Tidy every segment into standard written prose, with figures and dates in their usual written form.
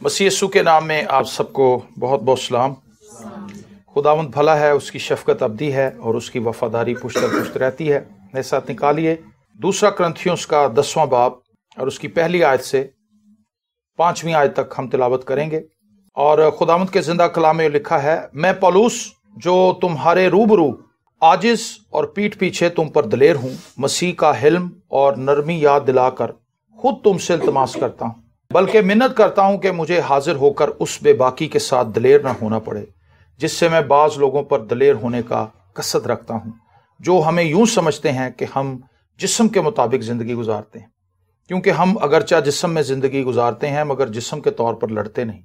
मसीह यीशु के नाम में आप सबको बहुत बहुत सलाम। खुदावंद भला है, उसकी शफकत अब्दी है और उसकी वफादारी पुश्तर पुश्त रहती है। मेरे साथ निकालिए 2 कुरिन्थियों का 10वां बाब और उसकी पहली आयत से 5वीं आयत तक हम तिलावत करेंगे। और खुदावंद के जिंदा कलाम में लिखा है, मैं पौलुस जो तुम्हारे रूबरू आजिज और पीठ पीछे तुम पर दलेर हूं, मसीह का हिल्म और नरमी याद दिलाकर खुद तुमसे इल्तमास करता हूं, बल्कि मिन्नत करता हूं कि मुझे हाजिर होकर उस बेबाकी के साथ दलेर न होना पड़े जिससे मैं बाज लोगों पर दलेर होने का कसद रखता हूं, जो हमें यूं समझते हैं कि हम जिस्म के मुताबिक जिंदगी गुजारते हैं। क्योंकि हम अगरचा जिस्म में जिंदगी गुजारते हैं मगर जिस्म के तौर पर लड़ते नहीं,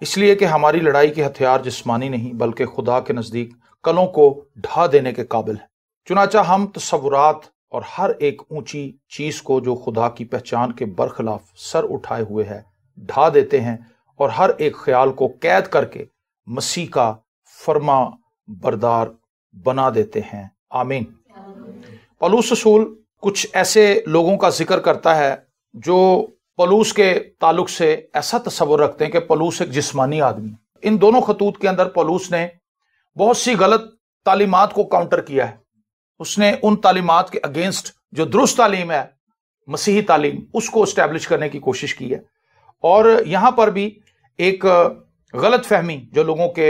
इसलिए कि हमारी लड़ाई के हथियार जिस्मानी नहीं बल्कि खुदा के नजदीक कलों को ढा देने के काबिल है। चुनाचा हम तसव्वुरात और हर एक ऊंची चीज को जो खुदा की पहचान के बरखिलाफ सर उठाए हुए है ढा देते हैं और हर एक ख्याल को कैद करके मसीह का फरमा बरदार बना देते हैं। आमीन। पौलुस रसूल कुछ ऐसे लोगों का जिक्र करता है जो पौलुस के ताल्लुक से ऐसा तस्वुर रखते हैं कि पौलुस एक जिस्मानी आदमी है। इन दोनों खतूत के अंदर पौलुस ने बहुत सी गलत तालीमात को काउंटर किया है। उसने उन तालीमात के अगेंस्ट जो दुरुस्त तालीम है, मसीही तालीम, उसको एस्टैब्लिश करने की कोशिश की है। और यहां पर भी एक गलत फहमी जो लोगों के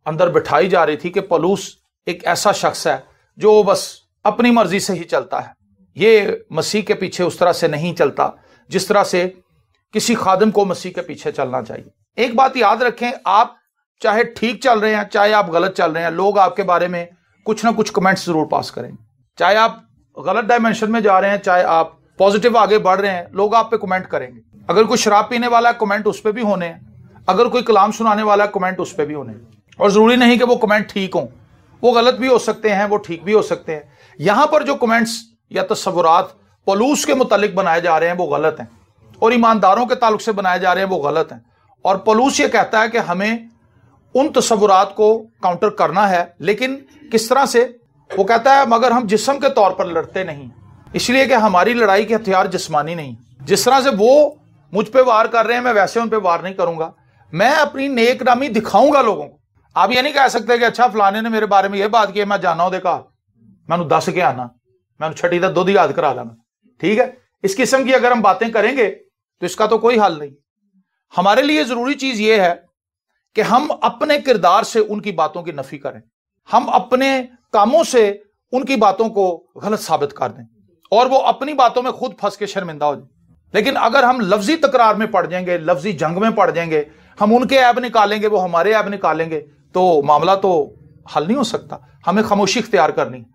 अंदर बिठाई जा रही थी कि पौलुस एक ऐसा शख्स है जो बस अपनी मर्जी से ही चलता है, ये मसीह के पीछे उस तरह से नहीं चलता जिस तरह से किसी खादिम को मसीह के पीछे चलना चाहिए। एक बात याद रखें, आप चाहे ठीक चल रहे हैं चाहे आप गलत चल रहे हैं, लोग आपके बारे में कुछ ना कुछ कमेंट्स जरूर पास करेंगे। चाहे आप गलत डायमेंशन में जा रहे हैं चाहे आप पॉजिटिव आगे बढ़ रहे हैं, लोग आप पे कमेंट करेंगे। अगर कोई शराब पीने वाला कमेंट उस पर भी होने हैं, अगर कोई कलाम सुनाने वाला कमेंट उस पर भी होने हैं। और जरूरी नहीं कि वो कमेंट ठीक हों, वो गलत भी हो सकते हैं, वो ठीक भी हो सकते हैं। यहां पर जो कमेंट्स या तस्वुरात पौलुस के मुतालिक बनाए जा रहे हैं वो गलत हैं और ईमानदारों के ताल्लुक से बनाए जा रहे हैं वो गलत हैं। और पौलुस ये कहता है कि हमें उन तस्वुरात को काउंटर करना है, लेकिन किस तरह से? वो कहता है मगर हम जिस्म के तौर पर लड़ते नहीं, इसलिए कि हमारी लड़ाई के हथियार जिस्मानी नहीं। जिस तरह से वो मुझ पे वार कर रहे हैं मैं वैसे उन पे वार नहीं करूंगा, मैं अपनी नेक नामी दिखाऊंगा लोगों को। आप ये नहीं कह सकते कि अच्छा फलाने ने मेरे बारे में ये बात की, मैं जाना देखा मैं दस के आना, मैं छठी का दुध याद करा लाना। ठीक है, इस किस्म की अगर हम बातें करेंगे तो इसका तो कोई हल नहीं। हमारे लिए जरूरी चीज ये है कि हम अपने किरदार से उनकी बातों की नफी करें, हम अपने कामों से उनकी बातों को गलत साबित कर दें और वो अपनी बातों में खुद फंस के शर्मिंदा हो जाए। लेकिन अगर हम लफ्जी तकरार में पड़ जाएंगे, लफ्जी जंग में पड़ जाएंगे, हम उनके ऐब निकालेंगे वो हमारे ऐब निकालेंगे, तो मामला तो हल नहीं हो सकता। हमें खामोशी इख्तियार करनी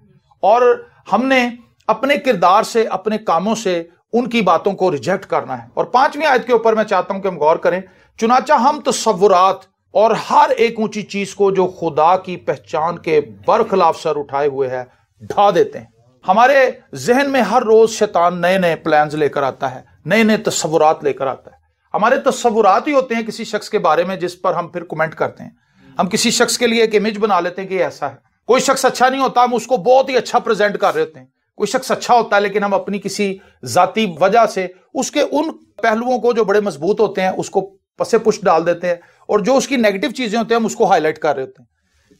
और हमने अपने किरदार से अपने कामों से उनकी बातों को रिजेक्ट करना है। और 5वीं आयत के ऊपर मैं चाहता हूं कि हम गौर करें। चुनाचा हम तस्वुरात और हर एक ऊंची चीज को जो खुदा की पहचान के बरखिलाफ सर उठाए हुए है ढा देते हैं। हमारे जहन में हर रोज शैतान नए नए प्लान्स लेकर आता है, नए नए तस्वुरात लेकर आता है। हमारे तस्वुरात ही होते हैं किसी शख्स के बारे में जिस पर हम फिर कमेंट करते हैं। हम किसी शख्स के लिए एक इमेज बना लेते हैं कि ऐसा है। कोई शख्स अच्छा नहीं होता, हम उसको बहुत ही अच्छा प्रेजेंट कर रहे होते हैं। कोई शख्स अच्छा होता है लेकिन हम अपनी किसी जाती वजह से उसके उन पहलुओं को जो बड़े मजबूत होते हैं उसको पसे पुष्ट डाल देते हैं और जो उसकी नेगेटिव चीजें होती हैं हम उसको हाईलाइट कर रहे होते हैं,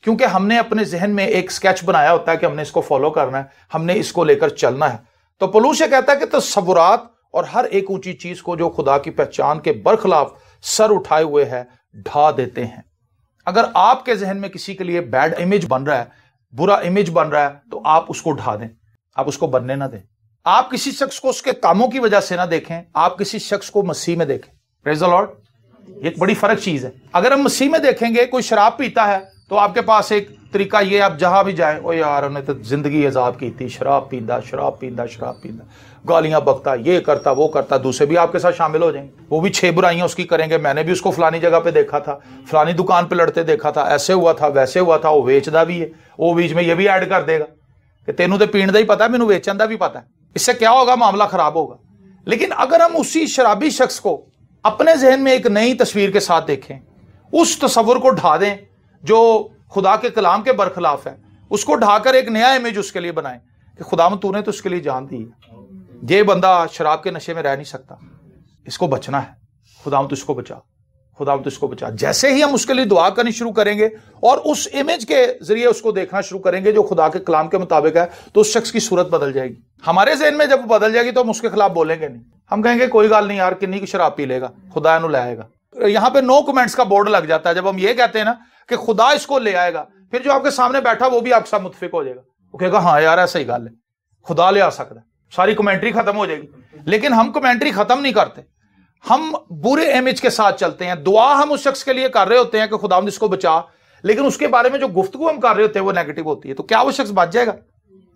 क्योंकि हमने अपने जहन में एक स्केच बनाया होता है कि हमने इसको फॉलो करना है, हमने इसको लेकर चलना है। तो पौलुस ये कहता है कि तस्वुरात और हर एक ऊंची चीज को जो खुदा की पहचान के बरखिलाफ सर उठाए हुए है ढा देते हैं। अगर आपके जहन में किसी के लिए बैड इमेज बन रहा है, बुरा इमेज बन रहा है, तो आप उसको ढा दें, आप उसको बनने ना दें। आप किसी शख्स को उसके कामों की वजह से ना देखें, आप किसी शख्स को मसीह में देखें। Praise the Lord. एक बड़ी फर्क चीज है। अगर हम मसीह में देखेंगे, कोई शराब पीता है तो आपके पास एक तरीका ये, आप जहां भी जाए, ओ यार उन्हें तो जिंदगी अजाब की थी, शराब पींदा शराब पींदा शराब पींदा, गालियां बकता, ये करता वो करता। दूसरे भी आपके साथ शामिल हो जाएंगे, वो भी 6 बुराइयां उसकी करेंगे। मैंने भी उसको फलानी जगह पे देखा था, फलानी दुकान पे लड़ते देखा था, ऐसे हुआ था वैसे हुआ था, वो बेचदा भी है। वो बीच में ये भी ऐड कर देगा कि तेनू तो पीण दा ही पता है, मैनू बेचन दा भी पता है। इससे क्या होगा? मामला खराब होगा। लेकिन अगर हम उसी शराबी शख्स को अपने जहन में एक नई तस्वीर के साथ देखें, उस तस्वुर को ढा दें जो खुदा के कलाम के बरखिलाफ है, उसको ढाकर एक नया इमेज उसके लिए बनाएं कि खुदावंद तूने तो उसके लिए जान दी है, ये बंदा शराब के नशे में रह नहीं सकता, इसको बचना है, खुदावंद इसको बचा। खुदावंद इसको बचा। जैसे ही हम उसके लिए दुआ करनी शुरू करेंगे और उस इमेज के जरिए उसको देखना शुरू करेंगे जो खुदा के कलाम के मुताबिक है, तो उस शख्स की सूरत बदल जाएगी। हमारे ज़हन में जब वो बदल जाएगी तो हम उसके खिलाफ बोलेंगे नहीं। हम कहेंगे कोई गल नहीं यार, किन्नी की शराब पी लेगा, खुदा इन्हों ले आएगा। यहाँ पे नो कमेंट्स का बोर्ड लग जाता है जब हम ये कहते हैं ना कि खुदा इसको ले आएगा। फिर जो आपके सामने बैठा वो भी आपके साथ मुतफिक हो जाएगा, वो कहेगा हाँ यार ऐसा ही गल है, खुदा ले आ सकता है, सारी कमेंट्री खत्म हो जाएगी। लेकिन हम कमेंट्री खत्म नहीं करते, हम बुरे इमेज के साथ चलते हैं। दुआ हम उस शख्स के लिए कर रहे होते हैं कि खुदावंद इसको बचा, लेकिन उसके बारे में जो गुफ्तगू हम कर रहे होते हैं वो नेगेटिव होती है। तो क्या वो शख्स बच जाएगा?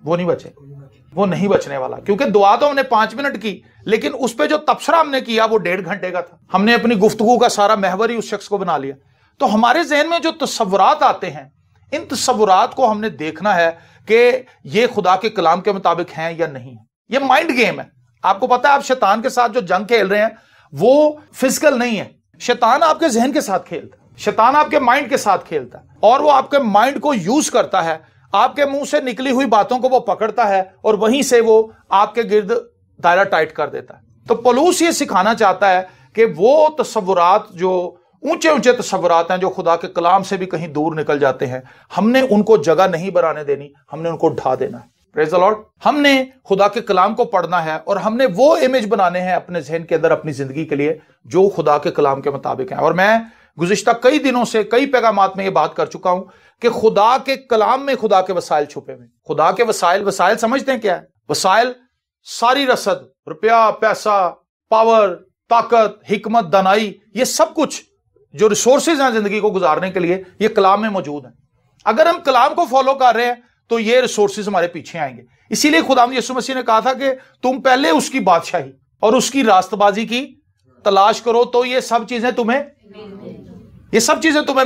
वो नहीं बचेगा, वो नहीं बचने वाला। क्योंकि दुआ तो हमने 5 मिनट की, लेकिन उस पर जो तबसरा हमने किया वो 1.5 घंटे का था। हमने अपनी गुफ्तगू का सारा महवर ही उस शख्स को बना लिया। तो हमारे जहन में जो तस्वुरात आते हैं, इन तस्वुरात को हमने देखना है कि ये खुदा के कलाम के मुताबिक हैं या नहीं। ये माइंड गेम है। आपको पता है आप शैतान के साथ जो जंग खेल रहे हैं वो फिजिकल नहीं है। शैतान आपके जहन के साथ खेलता है, शैतान आपके माइंड के साथ खेलता है, और वो आपके माइंड को यूज करता है। आपके मुंह से निकली हुई बातों को वो पकड़ता है और वहीं से वो आपके गिर्द दायरा टाइट कर देता है। तो पौलुस ये सिखाना चाहता है कि वो तस्वुरात जो ऊंचे ऊंचे तस्वुरात हैं जो खुदा के कलाम से भी कहीं दूर निकल जाते हैं, हमने उनको जगह नहीं बनाने देनी, हमने उनको ढा देना है। Praise the Lord. हमने खुदा के कलाम को पढ़ना है और हमने वो इमेज बनाने हैं अपने जहन के अंदर अपनी जिंदगी के लिए जो खुदा के कलाम के मुताबिक है। और मैं गुज़िश्ता कई दिनों से कई पैगामात में ये बात कर चुका हूं कि खुदा के कलाम में खुदा के वसाइल छुपे हुए। खुदा के वसाइल समझते हैं क्या है? वसाइल सारी रसद, रुपया, पैसा, पावर, ताकत, हिकमत, दानाई, ये सब कुछ जो रिसोर्सेज हैं जिंदगी को गुजारने के लिए, ये कलाम में मौजूद है। अगर हम कलाम को फॉलो कर रहे हैं तो ये रिसोर्सेज हमारे पीछे आएंगे। इसीलिए खुदावंद यीशु मसीह ने कहा था कि तुम पहले उसकी बादशाही और उसकी रास्तबाजी की तलाश करो तो ये सब चीजें तुम्हें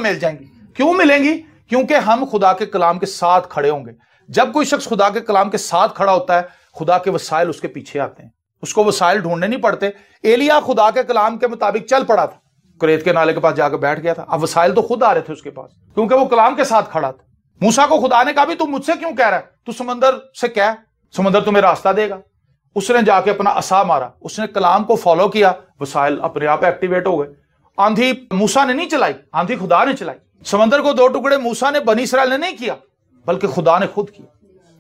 मिल जाएंगी। क्यों मिलेंगी? क्योंकि हम खुदा के कलाम के साथ खड़े होंगे। जब कोई शख्स खुदा के कलाम के साथ खड़ा होता है, खुदा के वसाइल उसके पीछे आते हैं, उसको वसाइल ढूंढने नहीं पड़ते। एलिया खुदा के कलाम के मुताबिक चल पड़ा था, कुरैत के नाले के पास जाकर बैठ गया था। अब वसाइल तो खुद आ रहे थे उसके पास, क्योंकि वो कलाम के साथ खड़ा था। मूसा को खुदा ने कहा भी तू मुझसे क्यों कह रहा है, तू समंदर से कह, समंदर तुम्हें रास्ता देगा। उसने जाके अपना असा मारा, उसने कलाम को फॉलो किया, वसाइल अपने आप एक्टिवेट हो गए। आंधी मूसा ने नहीं चलाई, आंधी खुदा ने चलाई। समंदर को 2 टुकड़े मूसा ने बनी इसराइल ने नहीं किया, बल्कि खुदा ने खुद किया।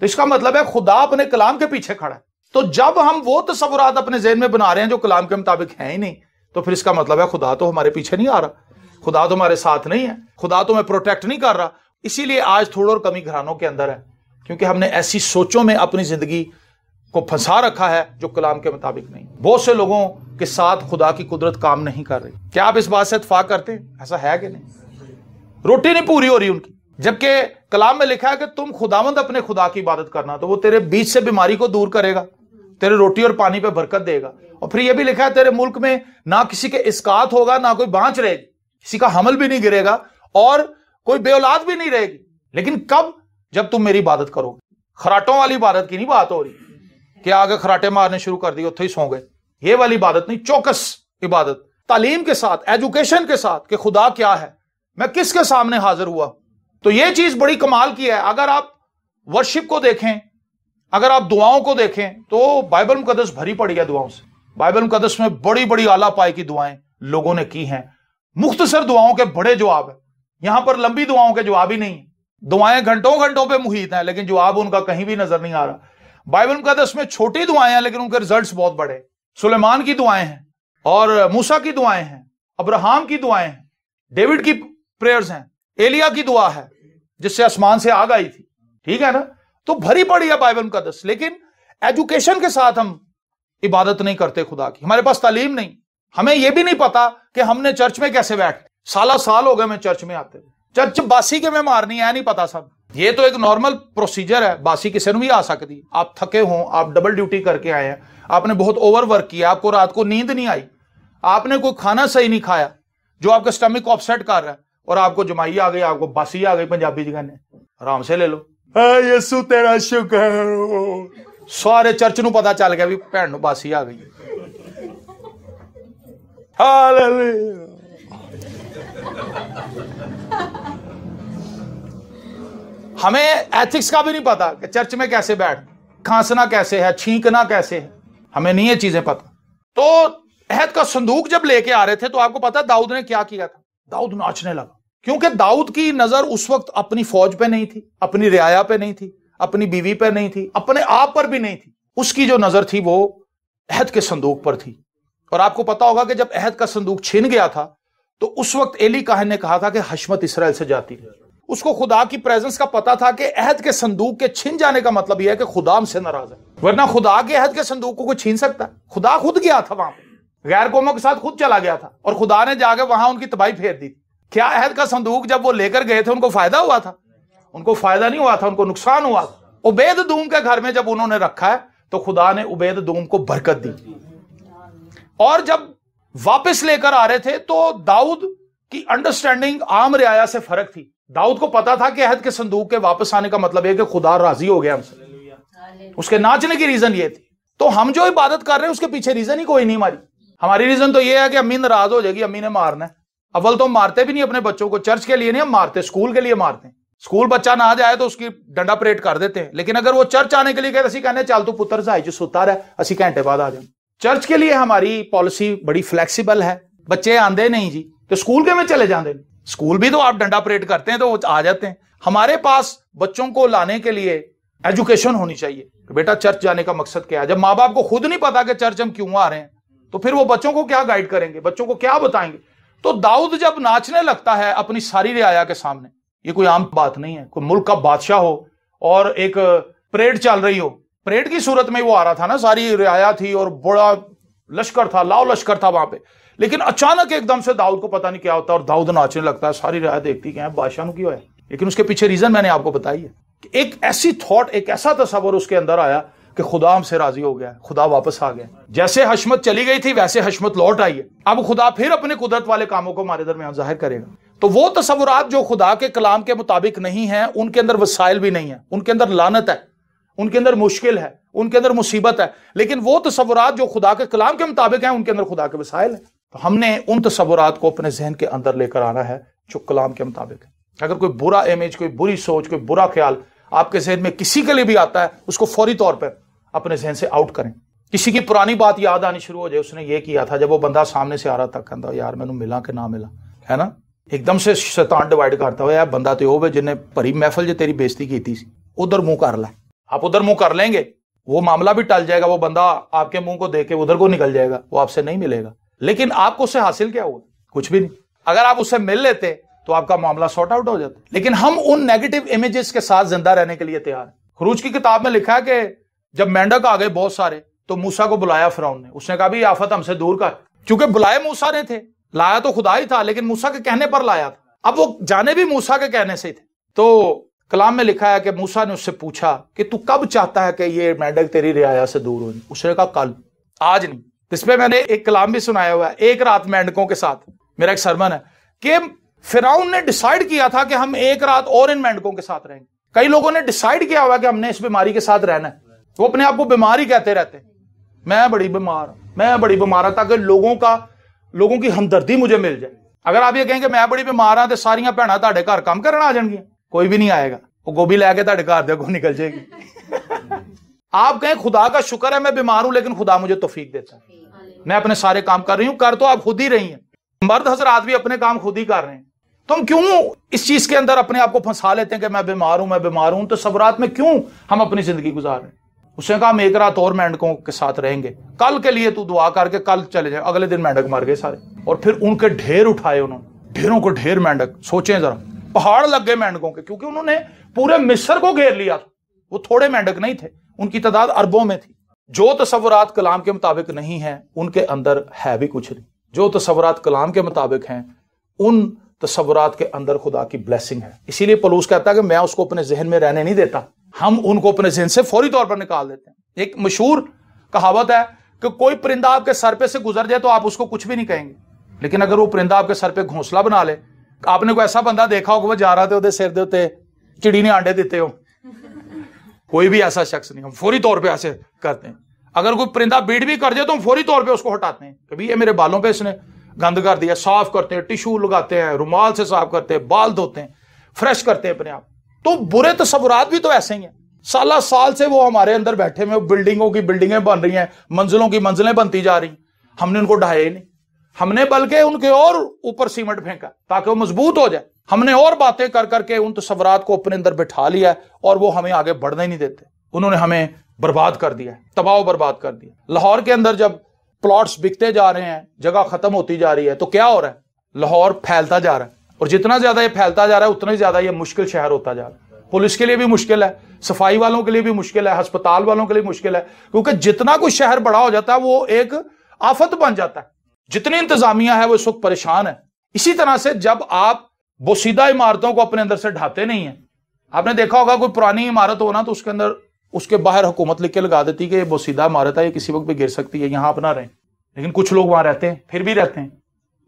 तो इसका मतलब है खुदा अपने कलाम के पीछे खड़ा है। तो जब हम वो तस्वुरात अपने ज़हन में बना रहे हैं जो कलाम के मुताबिक है ही नहीं, तो फिर इसका मतलब है खुदा तो हमारे पीछे नहीं आ रहा, खुदा तो हमारे साथ नहीं है, खुदा तो हमें प्रोटेक्ट नहीं कर रहा। इसीलिए आज थोड़ा और कमी घरानों के अंदर है, क्योंकि हमने ऐसी सोचों में अपनी जिंदगी को फंसा रखा है जो कलाम के मुताबिक नहीं। बहुत से लोगों के साथ खुदा की कुदरत काम नहीं कर रही। क्या आप इस बात से इत्फाक करते हैं? ऐसा है कि नहीं? रोटी नहीं पूरी हो रही उनकी, जबकि कलाम में लिखा है कि तुम खुदावंद अपने खुदा की इबादत करना, तो वो तेरे बीच से बीमारी को दूर करेगा, तेरे रोटी और पानी पे बरकत देगा। और फिर यह भी लिखा है तेरे मुल्क में ना किसी के इस्कात होगा, ना कोई बांझ रहेगी, किसी का हमल भी नहीं गिरेगा और कोई बेऔलाद भी नहीं रहेगी। लेकिन कब? जब तुम मेरी इबादत करोगे। खराटों वाली इबादत की नहीं बात हो रही कि आगे खराटे मारने शुरू कर दिए उत्थे ही सो गए, ये वाली इबादत नहीं। चौकस इबादत, तालीम के साथ, एजुकेशन के साथ कि खुदा क्या है, मैं किसके सामने हाजिर हुआ। तो ये चीज बड़ी कमाल की है। अगर आप वर्शिप को देखें, अगर आप दुआओं को देखें, तो बाइबल मुकद्दस भरी पड़ी है दुआओं से। बाइबल मुकद्दस में बड़ी बड़ी आला पाई की दुआएं लोगों ने की हैं। मुख्तसर दुआओं के बड़े जवाब है, यहां पर लंबी दुआओं के जवाब ही नहीं है। दुआएं घंटों घंटों पे मुहित हैं, लेकिन जवाब उनका कहीं भी नजर नहीं आ रहा। बाइबल मुकद्दस में छोटी दुआएं हैं, लेकिन उनके रिजल्ट्स बहुत बड़े। सुलेमान की दुआएं हैं, और मूसा की दुआएं हैं, अब्राहम की दुआएं हैं, डेविड की प्रेयर्स हैं, एलिया की दुआ है जिससे आसमान से आग आई थी। ठीक है ना? तो भरी पड़ी है बाइबल मुकद्दस, लेकिन एजुकेशन के साथ हम इबादत नहीं करते खुदा की। हमारे पास तालीम नहीं, हमें यह भी नहीं पता कि हमने चर्च में कैसे बैठ, साल हो गए मैं चर्च में आते, चर्च बासी के में मारनी है नहीं पता सब। ये तो एक नॉर्मल प्रोसीजर है, बासी किसी भी आ सकती है। आप थके हों, आप डबल ड्यूटी करके आए हैं, आपने बहुत ओवर वर्क किया, आपको रात को नींद नहीं आई, आपने कोई खाना सही नहीं खाया जो आपका स्टमक को अपसेट कर रहा है, और आपको जमाई आ गई, आपको बासी आ गई पंजाबी जगह ने, आराम से ले लो। यीशु तेरा शुक्र, सारे चर्च नूं पता चल गया भी भैन नूं बासी आ गई। हालेलुया। हमें एथिक्स का भी नहीं पता कि चर्च में कैसे बैठ, खांसना कैसे है, छींकना कैसे है, हमें नहीं ये चीजें पता। तो अहद का संदूक जब लेके आ रहे थे तो आपको पता दाऊद ने क्या किया था? दाऊद नाचने लगा, क्योंकि दाऊद की नजर उस वक्त अपनी फौज पे नहीं थी, अपनी रियाया पे नहीं थी, अपनी बीवी पे नहीं थी, अपने आप पर भी नहीं थी। उसकी जो नजर थी वो अहद के संदूक पर थी। और आपको पता होगा कि जब अहद का संदूक छिन गया था तो उस वक्त एली काहन ने कहा था कि हशमत इसराइल से जाती है। उसको खुदा की प्रेजेंस का पता था कि अहद के संदूक के छिन जाने का मतलब यह है कि खुदा हमसे नाराज है, वरना खुदा के अहद के संदूक को कोई छीन सकता है? खुदा खुद गया था वहां पे, गैर कौमों के साथ खुद चला गया था और खुदा ने जाके वहां उनकी तबाही फेर दी। क्या अहद का संदूक जब वो लेकर गए थे उनको फायदा हुआ था? उनको फायदा नहीं हुआ था, उनको नुकसान हुआ था। उबैद दूम के घर में जब उन्होंने रखा है तो खुदा ने उबैद दूम को बरकत दी। और जब वापस लेकर आ रहे थे तो दाऊद की अंडरस्टैंडिंग आम रियाया से फर्क थी। दाऊद को पता था कि अहद के संदूक के वापस आने का मतलब है कि खुदा राजी हो गया हमसे। उसके नाचने की रीजन ये थी। तो हम जो इबादत कर रहे हैं उसके पीछे रीजन ही कोई नहीं हमारी रीजन तो ये है कि अम्मी नाराज हो जाएगी, अम्मी ने मारना है। अव्वल तो हम मारते भी नहीं अपने बच्चों को, चर्च के लिए नहीं हम मारते, स्कूल के लिए मारते हैं। स्कूल बच्चा ना जाए तो उसकी डंडा परेड कर देते हैं, लेकिन अगर वो चर्च आने के लिए कहते असं कहने चल तू पुत्र जाए जो सुता रहा असं घंटे बाद आ जाए। चर्च के लिए हमारी पॉलिसी बड़ी फ्लैक्सीबल है। बच्चे आंदे नहीं जी तो स्कूल के में चले जाते, स्कूल भी तो आप डंडा परेड करते हैं तो वो आ जाते हैं। हमारे पास बच्चों को लाने के लिए एजुकेशन होनी चाहिए कि बेटा चर्च जाने का मकसद क्या है। जब माँ बाप को खुद नहीं पता कि चर्च हम क्यों आ रहे हैं तो फिर वो बच्चों को क्या गाइड करेंगे, बच्चों को क्या बताएंगे? तो दाऊद जब नाचने लगता है अपनी सारी रियाया के सामने, ये कोई आम बात नहीं है। कोई मुल्क का बादशाह हो और एक परेड चल रही हो, परेड की सूरत में वो आ रहा था ना, सारी रियाया थी और बड़ा लश्कर था, लाओ लश्कर था वहां पे। लेकिन अचानक एकदम से दाऊद को पता नहीं क्या होता और दाऊद नाचने लगता है। सारी रियाया देखती क्या है बादशाह ने क्यों है, लेकिन उसके पीछे रीजन मैंने आपको बताई है कि एक ऐसी थॉट, एक ऐसा तस्वर उसके अंदर आया कि खुदा हमसे राजी हो गया, खुदा वापस आ गया। जैसे हशमत चली गई थी वैसे हशमत लौट आई है। अब खुदा फिर अपने कुदरत वाले कामों को हमारे दरमियान जाहिर करेगा। तो वो तस्वुरात जो खुदा के कलाम के मुताबिक नहीं है, उनके अंदर वसाइल भी नहीं है, उनके अंदर लानत है, उनके अंदर मुश्किल है, उनके अंदर मुसीबत है। लेकिन वो तस्वुरात जो खुदा के कलाम के मुताबिक है उनके अंदर खुदा के वसाइल है। तो हमने उन तस्वुरात को अपने जहन के अंदर लेकर आना है जो कलाम के मुताबिक है। अगर कोई बुरा इमेज, कोई बुरी सोच, कोई बुरा ख्याल आपके जहन में किसी के लिए भी आता है, उसको फौरी तौर पर अपने जहन से आउट करें। किसी की पुरानी बात याद आनी शुरू हो जाए, उसने ये किया था, जब वो बंदा सामने से आ रहा था कहता यार मैनू मिला कि ना मिला, है ना। एकदम से शैतान डिवाइड करता हुआ यार बंदा तो होवे जिन्हें भरी महफिल जो तेरी बेइज्जती की थी, उधर मुंह कर ला। आप उधर मुंह कर लेंगे, वो मामला भी टल जाएगा, वो बंदा आपके मुंह को देख के उधर को निकल जाएगा, वो आपसे नहीं मिलेगा। लेकिन आपको उससे हासिल क्या हुआ? कुछ भी नहीं। अगर आप उससे मिल लेते तो आपका मामला सॉर्ट आउट हो जाता। लेकिन हम उन नेगेटिव इमेजेस के साथ जिंदा रहने के लिए तैयार हैं। खरूज की किताब में लिखा है कि जब मेंढक आ गए बहुत सारे तो मूसा को बुलाया फिरौन ने। उसने कहा भी आफत हमसे दूर कर, क्योंकि बुलाए मूसा ने थे, लाया तो खुदा ही था, लेकिन मूसा के कहने पर लाया था। अब वो जाने भी मूसा के कहने से थे। तो कलाम में लिखा है कि मूसा ने उससे पूछा कि तू कब चाहता है कि ये मेंढक तेरी रियाया से दूर हो? उसने कहा कल, आज नहीं। इस पे मैंने एक कलाम भी सुनाया हुआ है, एक रात मेंढकों के साथ, मेरा एक सरमन है कि फिरौन ने डिसाइड किया था कि हम एक रात और इन मेंढकों के साथ रहेंगे। कई लोगों ने डिसाइड किया हुआ कि हमने इस बीमारी के साथ रहना है। वो अपने आप को बीमार ही कहते रहते हैं, मैं बड़ी बीमार, मैं बड़ी बीमार हूं, ताकि लोगों की हमदर्दी मुझे मिल जाए। अगर आप ये कहेंगे मैं बड़ी बीमार हां तो सारियां भैणां तुहाडे घर काम करन आ जाएंगियां, कोई भी नहीं आएगा। वो गोभी लैके तुहाडे घर दे अगों निकल जाएगी। आप कहें खुदा का शुक्र है मैं बीमार हूं लेकिन खुदा मुझे तौफीक देता है, मैं अपने सारे काम कर रही हूं। कर तो आप खुद ही रही हैं, मर्द हजरात भी अपने काम खुद ही कर रहे हैं। तुम क्यों इस चीज के अंदर अपने आप को फंसा लेते हैं कि मैं बीमार हूं। तो सबरात में क्यों हम अपनी जिंदगी गुजार रहे हैं? उसने कहा हम एक रात और मेंढकों के साथ रहेंगे, कल के लिए तू दुआ करके कल चले जाए। अगले दिन मेंढक मर गए सारे, और फिर उनके ढेर उठाए उन्होंने, ढेरों को ढेर मेंढक। सोचें जरा, पहाड़ लग गए मेंढकों के, क्योंकि उन्होंने पूरे मिस्र को घेर लिया था। वो थोड़े मेंढक नहीं थे, उनकी तादाद अरबों में थी। जो तस्वुरात कलाम के मुताबिक नहीं है उनके अंदर है भी कुछ नहीं। जो तस्वुरात कलाम के मुताबिक हैं उन तस्वुरात के अंदर खुदा की ब्लेसिंग है। इसीलिए पौलुस कहता है कि मैं उसको अपने जहन में रहने नहीं देता, हम उनको अपने जहन से फौरी तौर पर निकाल देते हैं। एक मशहूर कहावत है कि कोई परिंदा आपके सर पे से गुजर जाए तो आप उसको कुछ भी नहीं कहेंगे, लेकिन अगर वो परिंदा आपके सर पे घोंसला बना ले, आपने कोई ऐसा बंदा देखा होगा वो जा रहा था उधर सिर दे उत्ते चिड़ी ने आंडे देते हो, कोई भी ऐसा शख्स नहीं, हम फौरी तौर पर ऐसे करते हैं। अगर कोई परिंदा बीट भी कर जाए तो हम फौरी तौर पर उसको हटाते हैं, कभी ये मेरे बालों पर इसने गंद कर दिया, साफ करते हैं, टिश्यू लगाते हैं, रुमाल से साफ करते हैं, बाल धोते हैं, फ्रेश करते हैं अपने आप। तो बुरे तस्वुरात भी तो ऐसे ही हैं, साल से वो हमारे अंदर बैठे हुए, बिल्डिंगों की बिल्डिंगें बन रही हैं, मंजिलों की मंजिलें बनती जा रही। हमने उनको ढाया ही नहीं, हमने बल्कि उनके और ऊपर सीमेंट फेंका ताकि वो मजबूत हो जाए। हमने और बातें कर करके उन तस्वरात को अपने अंदर बिठा लिया है और वो हमें आगे बढ़ने नहीं देते। उन्होंने हमें बर्बाद कर दिया है, तबाह बर्बाद कर दिया। लाहौर के अंदर जब प्लॉट्स बिकते जा रहे हैं, जगह खत्म होती जा रही है, तो क्या हो रहा है? लाहौर फैलता जा रहा है, और जितना ज्यादा ये फैलता जा रहा है उतना ही ज्यादा ये मुश्किल शहर होता जा रहा है। पुलिस के लिए भी मुश्किल है, सफाई वालों के लिए भी मुश्किल है, अस्पताल वालों के लिए मुश्किल है, क्योंकि जितना कोई शहर बड़ा हो जाता है वो एक आफत बन जाता है। जितनी इंतजामिया है वो इस वक्त परेशान है। इसी तरह से जब आप बोसीदा इमारतों को अपने अंदर से ढाते नहीं है, आपने देखा होगा कोई पुरानी इमारत हो ना तो उसके अंदर उसके बाहर हुकूमत लिख के लगा देती कि ये बोसीदा इमारत है, ये किसी वक्त भी गिर सकती है, यहां अपना रहें। लेकिन कुछ लोग वहां रहते हैं, फिर भी रहते हैं,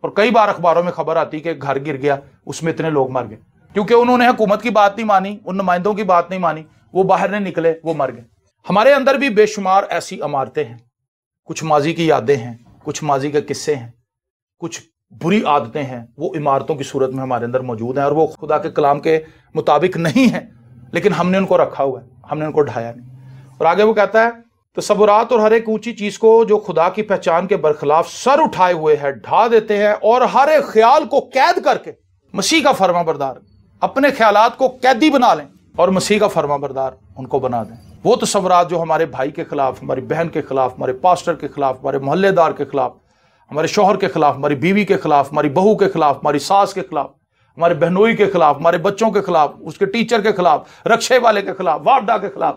और कई बार अखबारों में खबर आती कि घर गिर गया, उसमें इतने लोग मर गए, क्योंकि उन्होंने हुकूमत की बात नहीं मानी, उन नुमाइंदों की बात नहीं मानी, वो बाहर नहीं निकले, वो मर गए। हमारे अंदर भी बेशुमार ऐसी इमारतें हैं, कुछ माजी की यादें हैं, कुछ माजी के किस्से हैं, कुछ बुरी आदतें हैं, वो इमारतों की सूरत में हमारे अंदर मौजूद हैं और वो खुदा के कलाम के मुताबिक नहीं है, लेकिन हमने उनको रखा हुआ है, हमने उनको ढाया नहीं। और आगे वो कहता है, तसव्वुरात और हर एक ऊंची चीज को जो खुदा की पहचान के बरखिलाफ सर उठाए हुए है ढा देते हैं, और हर एक ख्याल को कैद करके मसीह का फरमाबरदार, अपने ख्यालात को कैदी बना लें और मसीह का फरमाबरदार उनको बना दें। वो तसव्वुरात जो हमारे भाई के खिलाफ, हमारी बहन के खिलाफ, हमारे पास्टर के खिलाफ, हमारे मोहल्लेदार के खिलाफ, हमारे शौहर के खिलाफ, हमारी बीवी के खिलाफ, हमारी बहू के खिलाफ, हमारी सास के खिलाफ, हमारे बहनोई के खिलाफ, हमारे बच्चों के खिलाफ, उसके टीचर के खिलाफ, रक्षे वाले के खिलाफ, वार्डा के खिलाफ,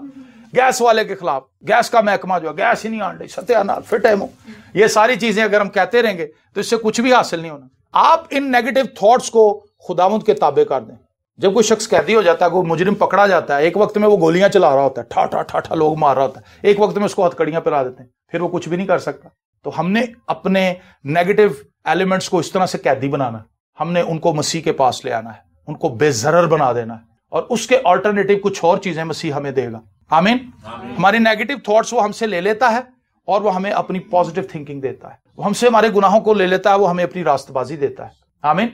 गैस वाले के खिलाफ, गैस का महकमा जो गैस ही नहीं आन रही, सत्यानाश, फिट है मुंह, ये सारी चीजें अगर हम कहते रहेंगे तो इससे कुछ भी हासिल नहीं होना। आप इन नेगेटिव थॉट्स को खुदावंद के ताबे कर दें। जब कोई शख्स कैदी हो जाता है, कोई मुजरिम पकड़ा जाता है, एक वक्त में वो गोलियां चला रहा होता है, ठा ठा ठा ठा लोग मार रहा होता है, एक वक्त में उसको हथकड़ियां पिला देते हैं, फिर वो कुछ भी नहीं कर सकता। तो हमने अपने नेगेटिव एलिमेंट्स को इस तरह से कैदी बनाना, हमने उनको मसीह के पास ले आना है, उनको बेजरर बना देना है, और उसके अल्टरनेटिव कुछ और चीजें मसीह हमें देगा। आमीन। हमारी नेगेटिव थॉट्स वो हमसे ले लेता है और वो हमें अपनी पॉजिटिव थिंकिंग देता है। वो हमसे हमारे गुनाहों को ले लेता है, वो हमें अपनी रास्तबाजी देता है। आमीन।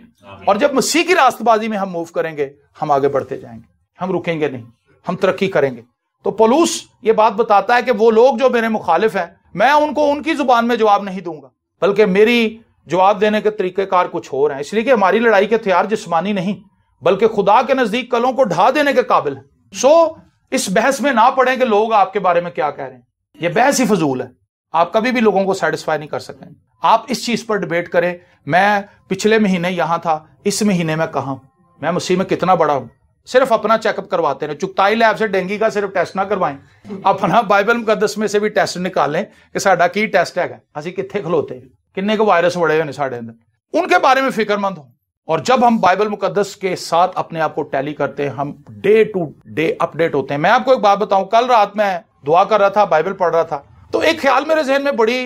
और जब मसीह की रास्तबाजी में हम मूव करेंगे, हम आगे बढ़ते जाएंगे, हम रुकेंगे नहीं, हम तरक्की करेंगे। तो पौलुस ये बात बताता है कि वो लोग जो मेरे मुखालिफ हैं, मैं उनको उनकी जुबान में जवाब नहीं दूंगा, बल्कि मेरी जवाब देने के तरीकेकार कुछ और हैं। इसलिए कि हमारी लड़ाई के हथियार जिस्मानी नहीं, बल्कि खुदा के नजदीक कलों को ढा देने के काबिल है। सो इस बहस में ना पड़े कि लोग आपके बारे में क्या कह रहे हैं, यह बहस ही फजूल है। आप कभी भी लोगों को सेटिस्फाई नहीं कर सकेंगे। आप इस चीज पर डिबेट करें, मैं पिछले महीने यहां था, इस महीने में कहां हूं, मैं मसीह में कितना बड़ा हूं। सिर्फ अपना चेकअप करवाते रहे। चुगताई लैब से डेंगू का सिर्फ टेस्ट ना करवाएं, अपना बाइबल मुकद्दस में से भी टेस्ट निकालें कि साडा की टेस्ट है, असी कित्थे खलोते, किन्ने को वायरस बड़े हुए साडे अंदर, उनके बारे में फिक्रमंद हो। और जब हम बाइबल मुकद्दस के साथ अपने आप को टैली करते हैं, हम डे टू डे अपडेट होते हैं। मैं आपको एक बात बताऊं, कल रात में दुआ कर रहा था, बाइबल पढ़ रहा था, तो एक ख्याल मेरे जहन में बड़ी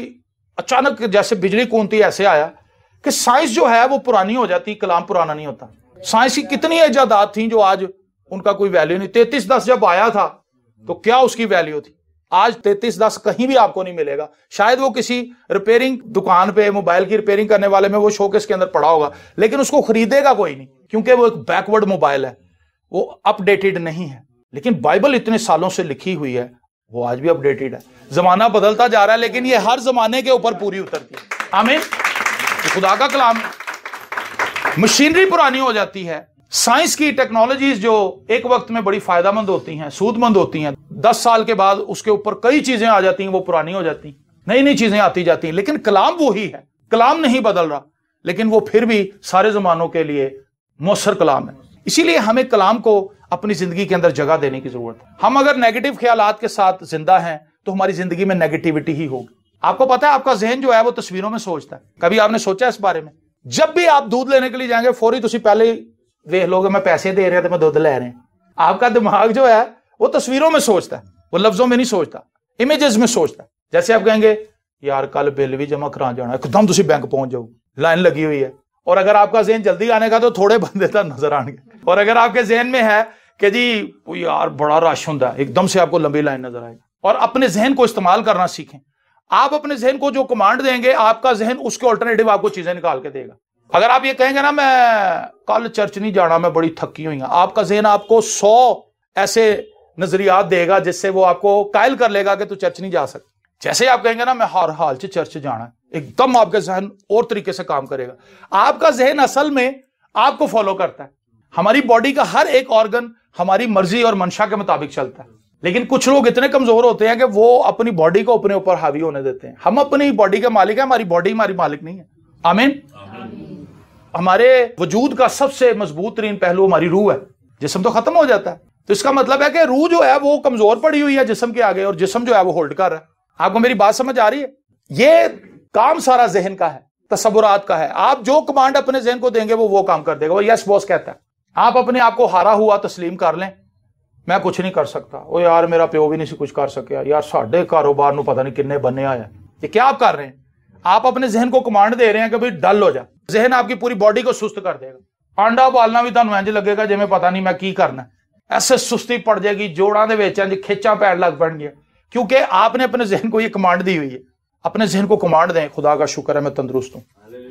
अचानक जैसे बिजली कूदती ऐसे आया कि साइंस जो है वो पुरानी हो जाती, कलाम पुराना नहीं होता। साइंस की कितनी इजादात थी जो आज उनका कोई वैल्यू नहीं। 3310 जब आया था तो क्या उसकी वैल्यू थी, आज 3310 कहीं भी आपको नहीं मिलेगा। शायद वो किसी रिपेयरिंग दुकान पे, मोबाइल की रिपेयरिंग करने वाले में वो शोकेस के अंदर पड़ा होगा, लेकिन उसको खरीदेगा कोई नहीं, क्योंकि वो एक बैकवर्ड मोबाइल है, वो अपडेटेड नहीं है। लेकिन बाइबल इतने सालों से लिखी हुई है, वो आज भी अपडेटेड है। जमाना बदलता जा रहा है, लेकिन ये हर जमाने के ऊपर पूरी उतरती है। आमीन। खुदा का कलाम, मशीनरी पुरानी हो जाती है, साइंस की टेक्नोलॉजीज जो एक वक्त में बड़ी फायदेमंद होती हैं, सूदमंद होती हैं, 10 साल के बाद उसके ऊपर कई चीजें आ जाती हैं, वो पुरानी हो जाती हैं, नई नई चीजें आती जाती हैं। लेकिन कलाम वो ही है, कलाम नहीं बदल रहा, लेकिन वो फिर भी सारे जमानों के लिए मौसर कलाम है। इसीलिए हमें कलाम को अपनी जिंदगी के अंदर जगह देने की जरूरत है। हम अगर नेगेटिव ख्यालात के साथ जिंदा हैं तो हमारी जिंदगी में नेगेटिविटी ही होगी। आपको पता है, आपका जहन जो है वो तस्वीरों में सोचता है। कभी आपने सोचा इस बारे में? जब भी आप दूध लेने के लिए जाएंगे, फौरी तुसी पहले देख लोगे मैं पैसे दे रहे हैं तो मैं दूध ले रहे हैं। आपका दिमाग जो है वो तस्वीरों में सोचता है, वो लफ्जों में नहीं सोचता, इमेजेस में सोचता है। जैसे आप कहेंगे यार कल बिल भी जमा करा जाना, एकदम तुसी बैंक पहुंच जाओ, लाइन लगी हुई है। और अगर आपका जहन जल्दी आने का तो थोड़े बंदे तक नजर आएंगे, और अगर आपके जहन में है कि जी यार बड़ा रश होता है, एकदम से आपको लंबी लाइन नजर आएगी। और अपने जहन को इस्तेमाल करना सीखें। आप अपने जहन को जो कमांड देंगे, आपका जहन उसके ऑल्टरनेटिव आपको चीजें निकाल के देगा। अगर आप ये कहेंगे ना मैं कल चर्च नहीं जाना, मैं बड़ी थकी हुई हूं, आपका जहन आपको 100 ऐसे नजरियात देगा जिससे वो आपको कायल कर लेगा कि तू चर्च नहीं जा सकता। जैसे ही आप कहेंगे ना मैं हर हाल से चर्च जाना है, एकदम आपका जहन और तरीके से काम करेगा। आपका जहन असल में आपको फॉलो करता है। हमारी बॉडी का हर एक ऑर्गन हमारी मर्जी और मंशा के मुताबिक चलता है, लेकिन कुछ लोग इतने कमजोर होते हैं कि वो अपनी बॉडी को अपने ऊपर हावी होने देते हैं। हम अपनी बॉडी के मालिक हैं, हमारी बॉडी हमारी मालिक नहीं है। आमीन। हमारे वजूद का सबसे मजबूत तरीन पहलू हमारी रूह है। जिस्म तो खत्म हो जाता है, तो इसका मतलब है कि रूह जो है वो कमजोर पड़ी हुई है जिस्म के आगे, और जिस्म जो है वो होल्ड कर रहा है। आपको मेरी बात समझ आ रही है? ये काम सारा जहन का है, तसव्वुरात का है। आप जो कमांड अपने जहन को देंगे वो काम कर देगा। वो यस बॉस कहता है। आप अपने आप को हारा हुआ तस्लीम कर लें, मैं कुछ नहीं कर सकता, ओ यार मेरा प्यो भी नहीं कुछ कर सकिया, यार साढ़े कारोबार नू पता नहीं किन्ने बनने आया। ये क्या आप कर रहे हैं? आप अपने जहन को कमांड दे रहे हैं कि भाई डल हो जा। जहन आपकी पूरी बॉडी को सुस्त कर देगा। आंडा उबालना भी तुहानू इंज लगेगा जिवें पता नहीं मैं की करना, ऐसे सुस्ती पड़ जाएगी, जोड़ां दे विच इंज खिच्चां पैण लग पैणगियां, क्योंकि आपने अपने जहन को ये कमांड दी हुई है। अपने जहन को कमांड दें, खुदा का शुक्र है मैं तंदुरुस्त हूं,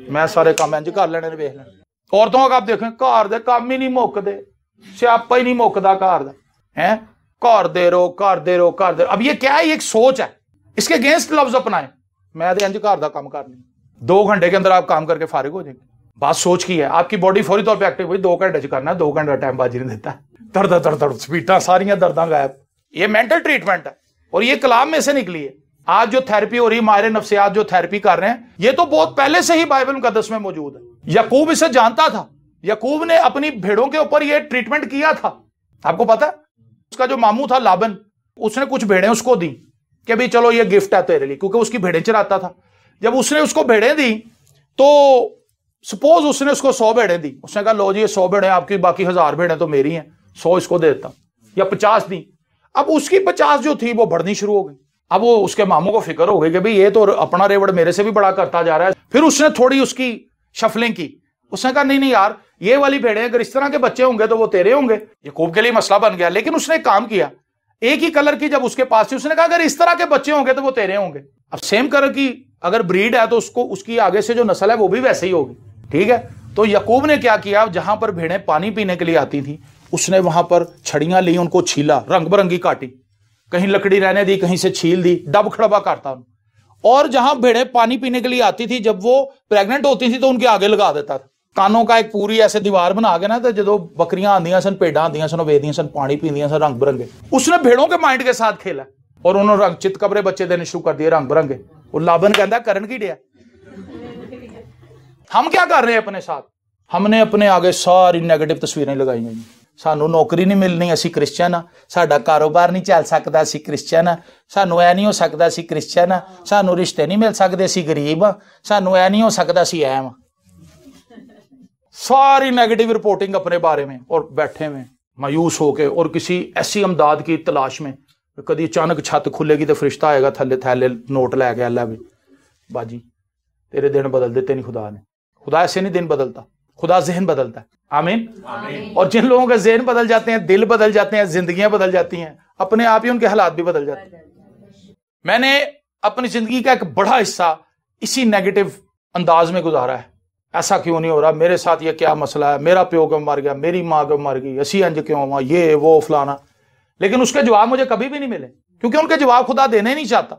मैं सारे काम इंज कर लेने वेख लेने। औरतों का आप देखें, घर दे काम ही नहीं मुकदे, स्यापा ही नहीं मुकदा घर दा है, घर दे रहो घर दे रहो घर दे। अब ये क्या है? ये एक सोच है, इसके अगेंस्ट लफ्ज अपनाएं। मैं तो इंज घर दा काम करनी, 2 घंटे के अंदर आप काम करके फारिग हो जाएंगे। बात सोच की है। आपकी बॉडी फौरी तौर पे एक्टिव हुई, 2 घंटे च करना है, 2 घंटे का टाइम बाजी नहीं देता। दर्द दर्द दर्द स्पीटा सारियां दर्दां गायब। ये मेंटल ट्रीटमेंट है और ये कलाम में से निकली है। आज जो थेरेपी हो रही है, माहिर नफ्सियात जो थेरेपी कर रहे हैं, ये तो बहुत पहले से ही बाइबल मुकद्दस में मौजूद है। याकूब इसे जानता था। याकूब ने अपनी भेड़ों के ऊपर ये ट्रीटमेंट किया था। आपको पता है, उसका जो मामू था लाबन, उसने कुछ भेड़ें उसको दी कि भाई चलो ये गिफ्ट है तेरे लिए, क्योंकि उसकी भेड़ें चराता था। जब उसने उसको भेड़ें दी तो सपोज उसने उसको 100 भेड़ें दी, उसने कहा लो जी ये 100 भेड़ें आपकी, बाकी 1000 भेड़ें तो मेरी हैं, 100 इसको दे देता, या 50 दी। अब उसकी 50 जो थी वो बढ़नी शुरू हो गई। अब वो उसके मामू को फिक्र हो गई कि भाई ये तो अपना रेवड़ मेरे से भी बड़ा करता जा रहा है। फिर उसने थोड़ी उसकी शफलिंग की। उसने कहा नहीं नहीं यार, ये वाली भेड़ें अगर इस तरह के बच्चे होंगे तो वो तेरे होंगे। याकूब के लिए मसला बन गया, लेकिन उसने एक काम किया, एक ही कलर की जब उसके पास थी, उसने कहा अगर इस तरह के बच्चे होंगे तो वो तेरे होंगे। अब सेम कलर की अगर ब्रीड है तो उसको उसकी आगे से जो नस्ल है वो भी वैसे ही होगी, ठीक है। तो याकूब ने क्या किया, जहां पर भेड़ें पानी पीने के लिए आती थी, उसने वहां पर छड़ियां ली, उनको छीला, रंग बिरंगी काटी, कहीं लकड़ी रहने दी, कहीं से छील दी, डब खड़बा करता उन। और जहां भेड़ें पानी पीने के लिए आती थी, जब वो प्रेग्नेंट होती थी तो उनके आगे लगा देता था। कानों का एक पूरी ऐसे दीवार बना के ना, तो जो बकरियां आंदियां सन, भेड़ां आंदियां सन, वेदियां सन, पानी पींदियां सन रंग बिरंगे। उसने भेड़ों के माइंड के साथ खेला और उन्होंने रंग चित कबरे बच्चे देने शुरू कर दिए रंग बिरंगे। वो लाबन कहता करन की डिया। हम क्या कर रहे हैं अपने साथ? हमने अपने आगे सारी नेगेटिव तस्वीरें लगाई हुई। सानू नौकरी नहीं मिलनी, असी क्रिश्चियन आ, साडा कारोबार नहीं चल सकता, असी क्रिश्चियन आ, सानू ऐ नहीं हो सकता, असी क्रिश्चियन आ, सानू रिश्ते नहीं मिल सकते, असी गरीब आ, सानू ऐ नहीं हो सकता, असी ऐ आ। सारी नेगेटिव रिपोर्टिंग अपने बारे में, और बैठे हुए मायूस होके और किसी ऐसी अमदाद की तलाश में। कभी अचानक छत खुलेगी तो फरिश्ता आएगा थल्ले थैले नोट लैके, अल्लाह भी बाजी तेरे दिन बदल देते नहीं खुदा ने। खुदा ऐसे नहीं दिन बदलता, खुदा जहन बदलता है। आमीन। और जिन लोगों के जहन बदल जाते हैं, दिल बदल जाते हैं, जिंदगियां बदल जाती हैं, अपने आप ही उनके हालात भी बदल जाते हैं। मैंने अपनी जिंदगी का एक बड़ा हिस्सा इसी नेगेटिव अंदाज में गुजारा है। ऐसा क्यों नहीं हो रहा, मेरे साथ ये क्या मसला है, मेरा प्यो क्यों मर गया, मेरी माँ क्यों मर गई, असी अंज क्यों हुआ, ये वो फलाना। लेकिन उसके जवाब मुझे कभी भी नहीं मिले, क्योंकि उनके जवाब खुदा देने नहीं चाहता।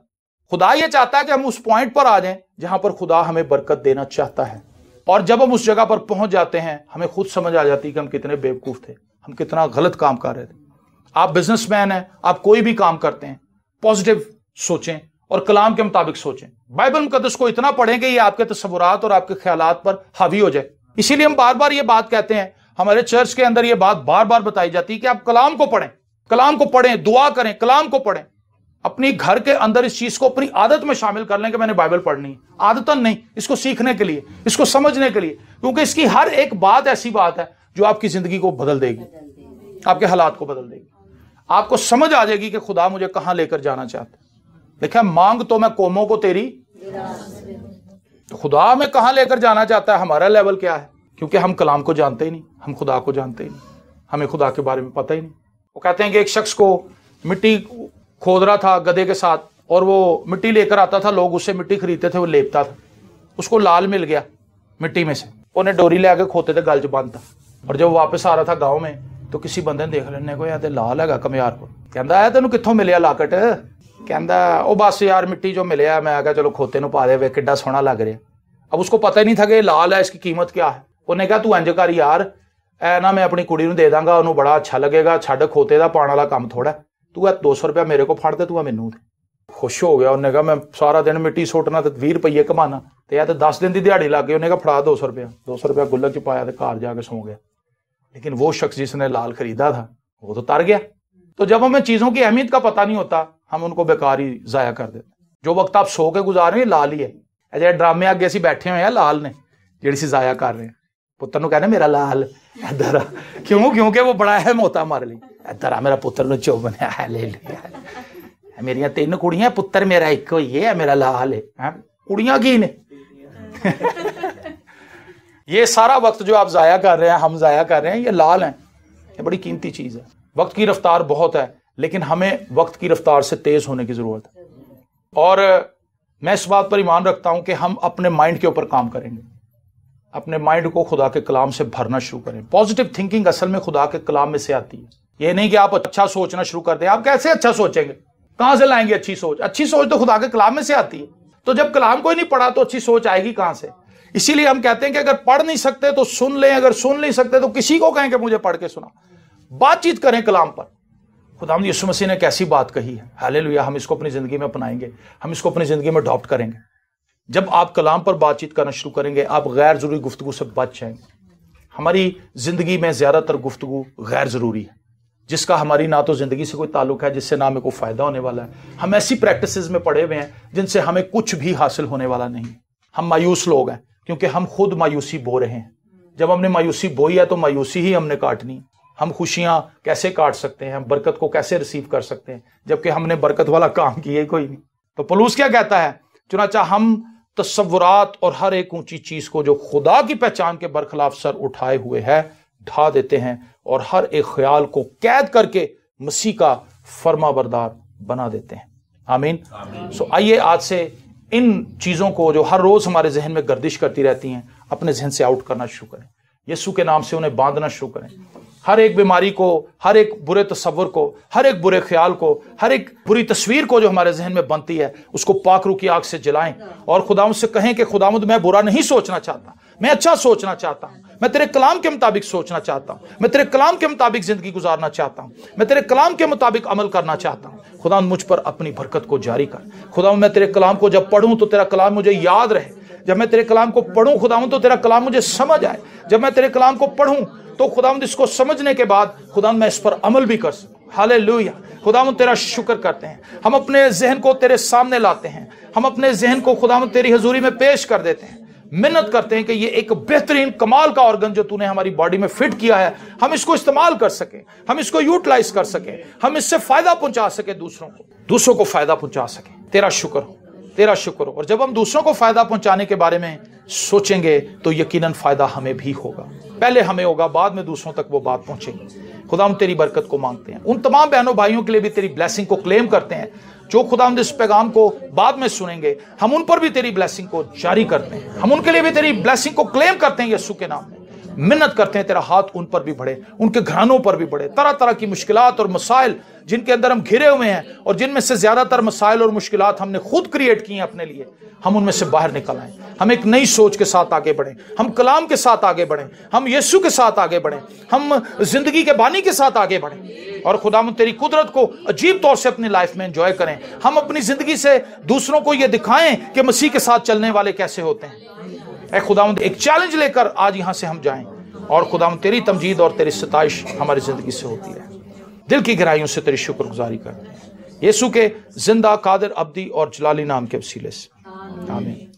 खुदा ये चाहता है कि हम उस पॉइंट पर आ जाएं जहां पर खुदा हमें बरकत देना चाहता है। और जब हम उस जगह पर पहुंच जाते हैं, हमें खुद समझ आ जाती है कि हम कितने बेवकूफ थे, हम कितना गलत काम कर रहे थे। आप बिजनेसमैन हैं, आप कोई भी काम करते हैं, पॉजिटिव सोचें और कलाम के मुताबिक सोचें। बाइबल मुकद्दस को इतना पढ़ें कि ये आपके तस्वुरात और आपके ख्यालात पर हावी हो जाए। इसीलिए हम बार बार ये बात कहते हैं, हमारे चर्च के अंदर ये बात बार बार बताई जाती है कि आप कलाम को पढ़ें, कलाम को पढ़ें, दुआ करें, कलाम को पढ़ें। अपनी घर के अंदर इस चीज को अपनी आदत में शामिल कर लें कि मैंने बाइबल पढ़नी है। आदतन नहीं, इसको सीखने के लिए, इसको समझने के लिए, क्योंकि इसकी हर एक बात ऐसी बात है जो आपकी जिंदगी को बदल देगी, आपके हालात को बदल देगी। आपको समझ आ जाएगी कि खुदा मुझे कहां लेकर जाना चाहता है। देखा, मांग तो मैं कौमों को तेरी, तो खुदा में कहां लेकर जाना चाहता है, हमारा लेवल क्या है? क्योंकि हम कलाम को जानते ही नहीं, हम खुदा को जानते ही नहीं, हमें खुदा के बारे में पता ही नहीं। वो कहते हैं कि एक शख्स को मिट्टी खोद रहा था गधे के साथ, और वो मिट्टी लेकर आता था, लोग उससे मिट्टी खरीदते थे, वो लेपता था। उसको लाल मिल गया मिट्टी में से, उन्हें डोरी ले आके खोते थे, गल च बांधता। और जब वापस आ रहा था गाँव में, तो किसी बंदे ने देख लेने को, यार लाल हैगा कमियार को, कहता है तेन कितों मिले लाकट, कहता ओ बस यार मिट्टी जो मिले, मैं आया चलो खोते नूं पा दे, वे किड्डा सोहना लग रहा। अब उसको पता ही नहीं था कि लाल है, इसकी कीमत क्या है। उन्हें कहा तू इंज कर यार, ऐ ना मैं अपनी कुड़ी नूं दे दांगा, उन्होंने बड़ा अच्छा लगेगा, छड्ड खोते दा पाण वाला काम थोड़ा, तू 200 रुपया मेरे को फड़ दे, तू मैनू। खुश हो गया। उन्हें कहा मैं सारा दिन मिट्टी सुटना तो 20 रुपये कमाना, तो यह तो 10 दिन की दिहाड़ी लग गई। उन्हें कहा फड़ा 200 रुपया। 200 रुपया गुल्लक च पाया तो घर जाके सो गया। लेकिन वो शख्स जिसने लाल खरीदा था वो तो तर गया। तो जब हमें चीजों की अहमियत का पता नहीं होता, हम उनको बेकार ही जाया कर देते। जो वक्त आप सो के गुजार रहे हैं लाल ही है। जो ड्रामे अगे असी बैठे हुए हैं लाल ने, जिहड़ी सी जाया कर रहे हैं। पुत्र नूं कहने मेरा लाल इधर आ, क्यों? क्योंकि वो बड़ा अहम होता हमारे लिए। इधर आ मेरा पुत्र नूं चो बनया है, ले लिया। मेरिया 3 कुड़ियां, पुत्र मेरा एक ही है, मेरा लाल है। कुड़ियां की ने ये सारा वक्त जो आप जाया कर रहे हैं, हम जाया कर रहे हैं, ये लाल है। ये बड़ी कीमती चीज है। वक्त की रफ्तार बहुत है, लेकिन हमें वक्त की रफ्तार से तेज होने की जरूरत है। और मैं इस बात पर ईमान रखता हूं कि हम अपने माइंड के ऊपर काम करेंगे। अपने माइंड को खुदा के कलाम से भरना शुरू करें। पॉजिटिव थिंकिंग असल में खुदा के कलाम में से आती है। ये नहीं कि आप अच्छा सोचना शुरू कर दें। आप कैसे अच्छा सोचेंगे? कहां से लाएंगे अच्छी सोच? अच्छी सोच तो खुदा के कलाम में से आती है। तो जब कलाम को ही नहीं पढ़ा तो अच्छी सोच आएगी कहां से? इसीलिए हम कहते हैं कि अगर पढ़ नहीं सकते तो सुन लें, अगर सुन नहीं सकते तो किसी को कहें कि मुझे पढ़ के सुना। बातचीत करें कलाम पर। खुदावंद यीशु मसीह ने कैसी बात कही है, हालेलुया। हम इसको अपनी जिंदगी में अपनाएंगे, हम इसको अपनी जिंदगी में अडॉप्ट करेंगे। जब आप कलाम पर बातचीत करना शुरू करेंगे, आप गैर जरूरी गुफ्तगू से बच जाएंगे। हमारी जिंदगी में ज्यादातर गुफ्तगू गैर जरूरी है, जिसका हमारी ना तो जिंदगी से कोई ताल्लुक है, जिससे ना हमें कोई फायदा होने वाला है। हम ऐसी प्रैक्टिसेस में पड़े हुए हैं जिनसे हमें कुछ भी हासिल होने वाला नहीं। हम मायूस लोग हैं क्योंकि हम खुद मायूसी बो रहे हैं। जब हमने मायूसी बोई है तो मायूसी ही हमने काटनी है। हम खुशियां कैसे काट सकते हैं, हम बरकत को कैसे रिसीव कर सकते हैं, जबकि हमने बरकत वाला काम किया ही कोई नहीं। तो पौलुस क्या कहता है? चुनाचा हम तसव्वुरात और हर एक ऊंची चीज को जो खुदा की पहचान के बरखिलाफ सर उठाए हुए है ढा देते हैं और हर एक ख्याल को कैद करके मसीह का फरमाबरदार बना देते हैं। आमीन। सो आइए आज से इन चीजों को जो हर रोज हमारे जहन में गर्दिश करती रहती हैं, अपने जहन से आउट करना शुरू करें। यीशु के नाम से उन्हें बांधना शुरू करें। हर एक बीमारी को, हर एक बुरे तस्वुर को, हर एक बुरे ख्याल को, हर एक बुरी तस्वीर को जो हमारे जहन में बनती है, उसको पाक रूह की आग से जलाएं और खुदावंद से कहें कि खुदावंद मैं बुरा नहीं सोचना चाहता, मैं अच्छा सोचना चाहता हूं, मैं तेरे कलाम के मुताबिक सोचना चाहता हूं, मैं तेरे कलाम के मुताबिक जिंदगी गुजारना चाहता हूं, मैं तेरे कलाम के मुताबिक अमल करना चाहता हूं। खुदावंद मुझ पर अपनी बरकत को जारी कर। खुदावंद मैं तेरे कलाम को जब पढ़ूं तो तेरा कलाम मुझे याद रहे। जब मैं तेरे कलाम को पढ़ूं खुदावंद तो तेरा कलाम मुझे समझ आए। जब मैं तेरे कलाम को पढ़ूं तो खुदावंद इसको समझने के बाद खुदावंद मैं इस पर अमल भी कर सकूं। हालेलुया। खुदावंद तेरा शुक्र करते हैं। हम अपने जहन को तेरे सामने लाते हैं। हम अपने जहन को खुदावंद तेरी हजूरी में पेश कर देते हैं। मिन्नत करते हैं कि ये एक बेहतरीन कमाल का ऑर्गन जो तूने हमारी बॉडी में फिट किया है, हम इसको इस्तेमाल कर सके, हम इसको यूटिलाइज कर सके, हम इससे फायदा पहुंचा सके, दूसरों को फायदा पहुंचा सके। तेरा शुक्र हो, तेरा शुक्र हो। और जब हम दूसरों को फायदा पहुंचाने के बारे में सोचेंगे तो यकीनन फायदा हमें भी होगा। पहले हमें होगा, बाद में दूसरों तक वो बात पहुंचेगी। खुदा हम तेरी बरकत को मांगते हैं। उन तमाम बहनों भाइयों के लिए भी तेरी ब्लेसिंग को क्लेम करते हैं जो खुदा हम इस पैगाम को बाद में सुनेंगे। हम उन पर भी तेरी ब्लेसिंग को जारी करते हैं। हम उनके लिए भी तेरी ब्लेसिंग को क्लेम करते हैं यीशु के नाम में। मिन्नत करते हैं तेरा हाथ उन पर भी बढ़े, उनके घरानों पर भी बढ़े। तरह तरह की मुश्किलात और मसाइल जिनके अंदर हम घिरे हुए हैं और जिनमें से ज्यादातर मसाइल और मुश्किलात हमने खुद क्रिएट की हैं अपने लिए, हम उनमें से बाहर निकल आए। हम एक नई सोच के साथ आगे बढ़ें, हम कलाम के साथ आगे बढ़ें, हम यीशु के साथ आगे बढ़ें, हम जिंदगी के बानी के साथ आगे बढ़ें और खुदावंद तेरी कुदरत को अजीब तौर से अपनी लाइफ में एंजॉय करें। हम अपनी जिंदगी से दूसरों को यह दिखाएं कि मसीह के साथ चलने वाले कैसे होते हैं। ऐ खुदावंद एक चैलेंज लेकर आज यहां से हम जाएं और खुदावंद तेरी तमजीद और तेरी सताइश हमारी जिंदगी से होती है। दिल की गहराइयों से तेरी शुक्रगुजारी करते हैं यीशु के जिंदा, कादिर, अब्दी और जलाली नाम के वसीले से। आमीन।